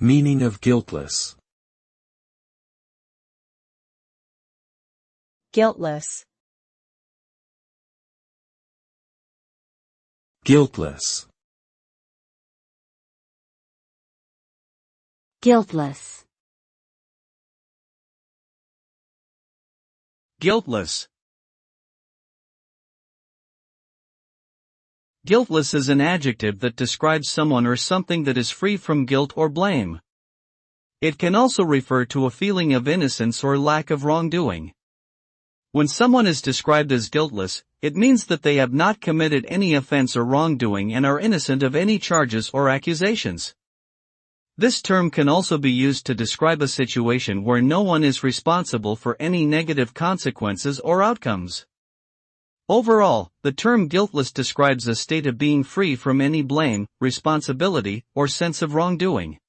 Meaning of guiltless. Guiltless. Guiltless. Guiltless. Guiltless. Guiltless is an adjective that describes someone or something that is free from guilt or blame. It can also refer to a feeling of innocence or lack of wrongdoing. When someone is described as guiltless, it means that they have not committed any offense or wrongdoing and are innocent of any charges or accusations. This term can also be used to describe a situation where no one is responsible for any negative consequences or outcomes. Overall, the term guiltless describes a state of being free from any blame, responsibility, or sense of wrongdoing.